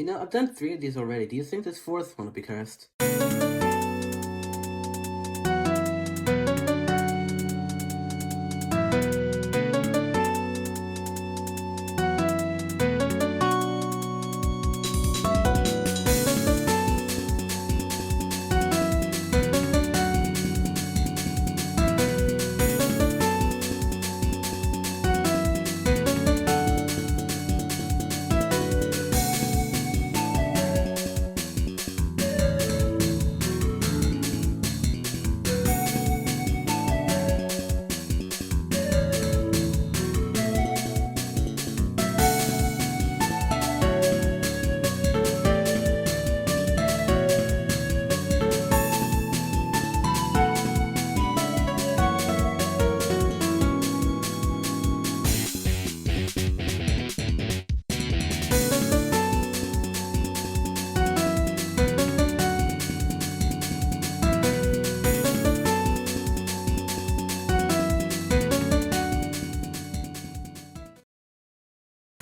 I've done 3 of these already. Do you think this 4th one will be cursed?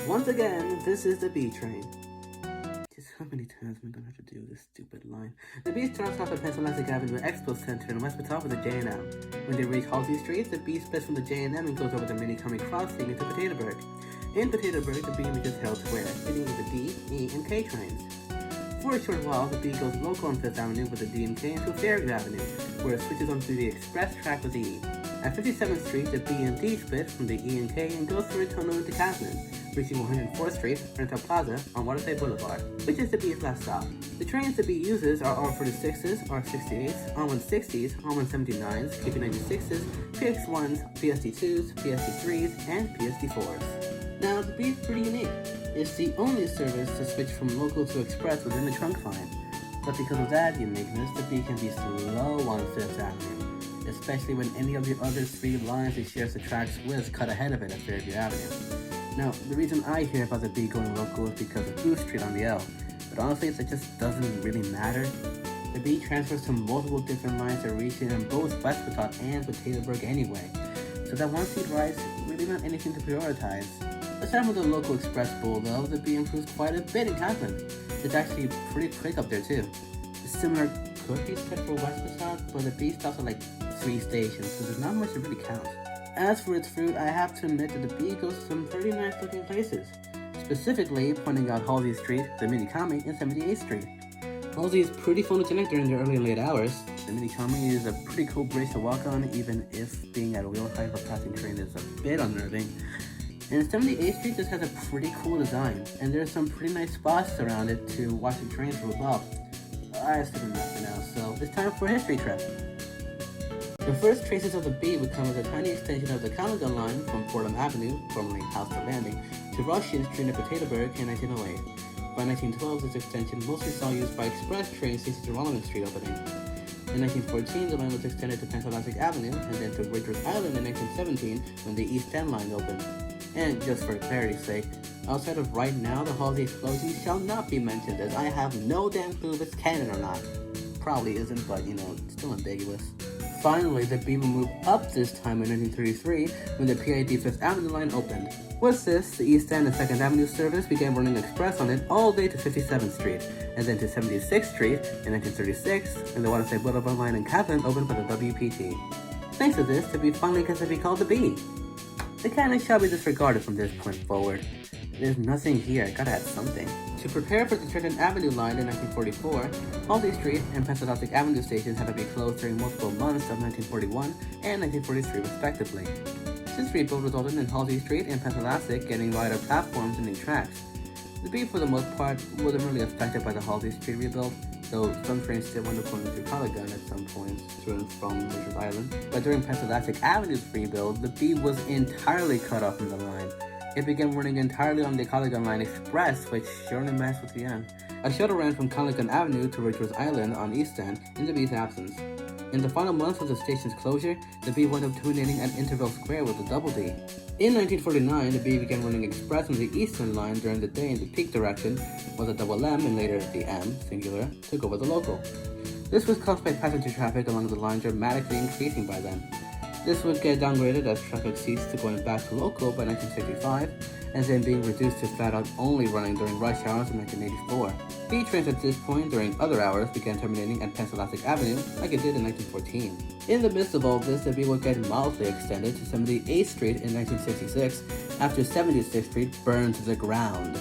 Once again, this is the B train. Just how many times am I gonna have to do this stupid line? The B starts off at Pennsylvania Avenue Expo Center in West Patapsco with the J&M. When they reach Halsey Street, the B splits from the J&M and goes over the Mini-County crossing into Potatoburg. In Potatoburg, the B reaches Herald Square, hitting with the D, E, and K trains. For a short while, the B goes local on 5th Avenue with the D and K into Fairview Avenue, where it switches onto the express track with the E. At 57th Street, the B and D split from the E and K and goes through a tunnel into Catherine, reaching 104th Street, Rental Plaza on Waterside Boulevard, which is the B's last stop. The trains the B uses are R46s, R68s, R160s, R179s, KP96s, PX1s, PSD2s, PSD3s, and PSD4s. Now, the B is pretty unique. It's the only service to switch from local to express within the trunk line. But because of that uniqueness, the B can be slow on 5th Avenue, especially when any of the other 3 lines it shares the tracks with cut ahead of it at Fairview Avenue. Now, the reason I hear about the B going local is because of Booth Street on the L, but honestly, it just doesn't really matter. The B transfers to multiple different lines that reach it in both West Patapsco and Potatoburg anyway, so that one seat rides really not anything to prioritize. Aside from the local express bowl though, the B improves quite a bit in Catherine. It's actually pretty quick up there too. A similar could be said for West Patapsco, but the B stops at like 3 stations, so there's not much to really count. As for its fruit, I have to admit that the B goes to some pretty nice looking places, specifically pointing out Halsey Street, the Mini-County, and 78th Street. Halsey is pretty photogenic during the early and late hours. The Mini-County is a pretty cool bridge to walk on, even if being at wheel height of a passing train is a bit unnerving. And 78th Street just has a pretty cool design, and there's some pretty nice spots around it to watch the trains roll up. I have to enough for now, so it's time for a history trip. The first traces of the B would come as a tiny extension of the Caledon line from Fordham Avenue, formerly House to Landing, to Russian Street in Potatoburg in 1908. By 1912, this extension mostly saw use by express trains since the Rollins Street opening. In 1914, the line was extended to Pennsylvania Avenue and then to Rikers Island in 1917 when the East End line opened. And just for clarity's sake, outside of right now, the Halsey explosion shall not be mentioned, as I have no damn clue if it's canon or not. Probably isn't, but it's still ambiguous. Finally, the B will move up this time in 1933 when the PID 5th Avenue line opened. With this, the East End and 2nd Avenue service began running express on it all day to 57th Street, and then to 76th Street in 1936, and the Waterside Boulevard line in Catherine opened for the WPT. Thanks to this, the B finally gets to be called the B. The canon shall be disregarded from this point forward. There's nothing here, I gotta add something. To prepare for the 2nd Avenue line in 1944, Halsey Street and Pennsylvania Avenue stations had to be closed during multiple months of 1941 and 1943 respectively. This rebuild resulted in Halsey Street and Pennsylvania getting wider platforms and new tracks. The B, for the most part, wasn't really affected by the Halsey Street rebuild, though some trains still went according to Caledon at some points to and from Rikers Island. But during Pennsylvania Avenue's rebuild, the B was entirely cut off from the line. It began running entirely on the Caledon Line Express, which surely messed with the end. A shuttle ran from Caledon Avenue to Rikers Island on East End in the B's absence. In the final months of the station's closure, the B wound up tuning at Intervale Square with a double D. In 1949, the B began running express on the Eastern Line during the day in the peak direction, while the double M and later the M, singular, took over the local. This was caused by passenger traffic along the line dramatically increasing by then. This would get downgraded as traffic ceased to going back to local by 1965, and then being reduced to flat out only running during rush hours in 1984. B trains at this point during other hours began terminating at Pennsylvania Avenue like it did in 1914. In the midst of all this, the B would get mildly extended to 78th Street in 1966 after 76th Street burned to the ground.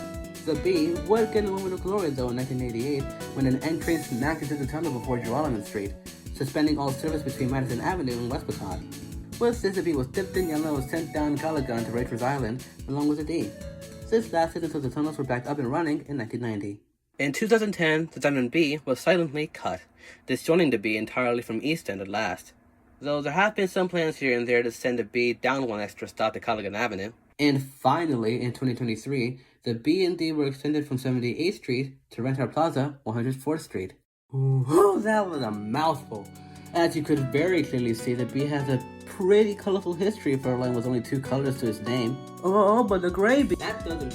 The B would get a moment of glory though in 1988 when an N train smacked into the tunnel before Geralman Street, suspending all service between Madison Avenue and West Baton. With this, the B was dipped in yellow and sent down Calagun to Rikers Island along with the D. This lasted until the tunnels were back up and running in 1990. In 2010, the Diamond B was silently cut, disjoining the B entirely from East End at last. Though there have been some plans here and there to send the B down one extra stop to Calagun Avenue. And finally, in 2023, the B and D were extended from 78th Street to Rentar Plaza, 104th Street. Ooh, that was a mouthful. As you could very clearly see, the B has a pretty colorful history for a line with only 2 colors to its name. Oh, but the gray B, that doesn't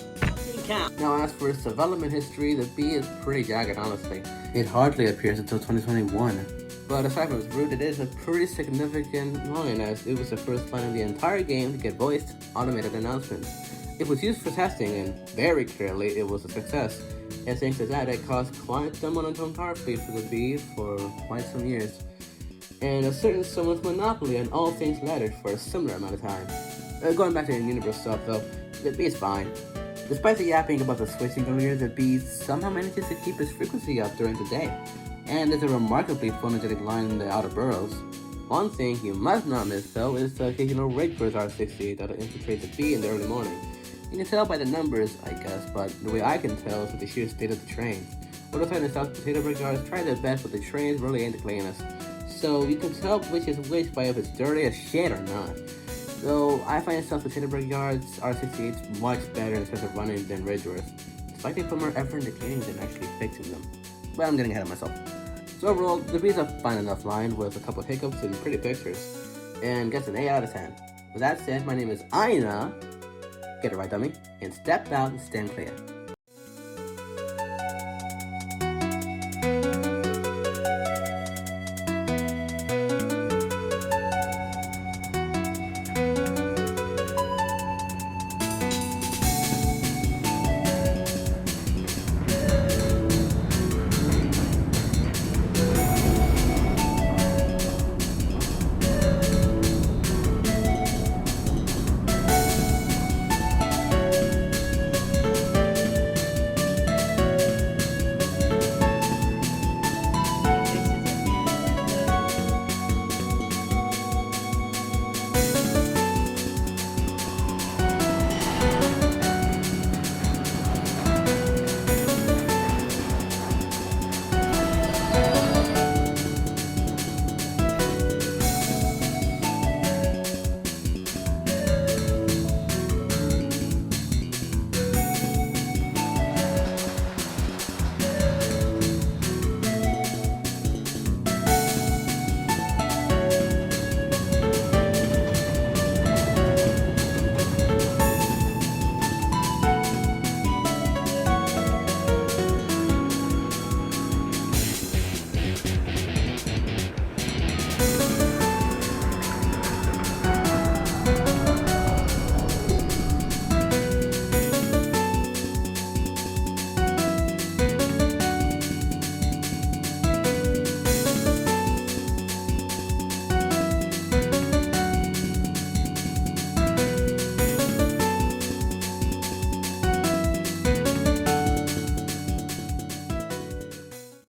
count. Now, as for its development history, the B is pretty jagged, honestly. It hardly appears until 2021. But aside from its route, it is a pretty significant line, as it was the first line in the entire game to get voiced automated announcements. It was used for testing, and very clearly it was a success. And thanks to that, it caused clients to monitor entire fleet for the B for quite some years, and a certain someone's monopoly on all things laddered for a similar amount of time. Going back to the universe stuff though, the B is fine. Despite the yapping about the switching earlier, the B somehow manages to keep its frequency up during the day, and is a remarkably phonogenic line in the outer boroughs. One thing you must not miss though is the occasional Rikers R68 that'll infiltrate the B in the early morning. You can tell by the numbers, I guess, but the way I can tell is with the sheer state of the trains. Motorcycle and South Potato Brigades try their best, but the trains really ain't playing us. So you can tell which is which by if it's dirty as shit or not. Though I find South Potato Brigades R68s much better in terms of running than Ridgeworth, despite they put more effort into cleaning than actually fixing them. But I'm getting ahead of myself. So overall, the B's a fine enough line with a couple of hiccups and pretty pictures, and gets an 8 out of 10. With that said, my name is Aina. Get it right, dummy, and step out and stand clear.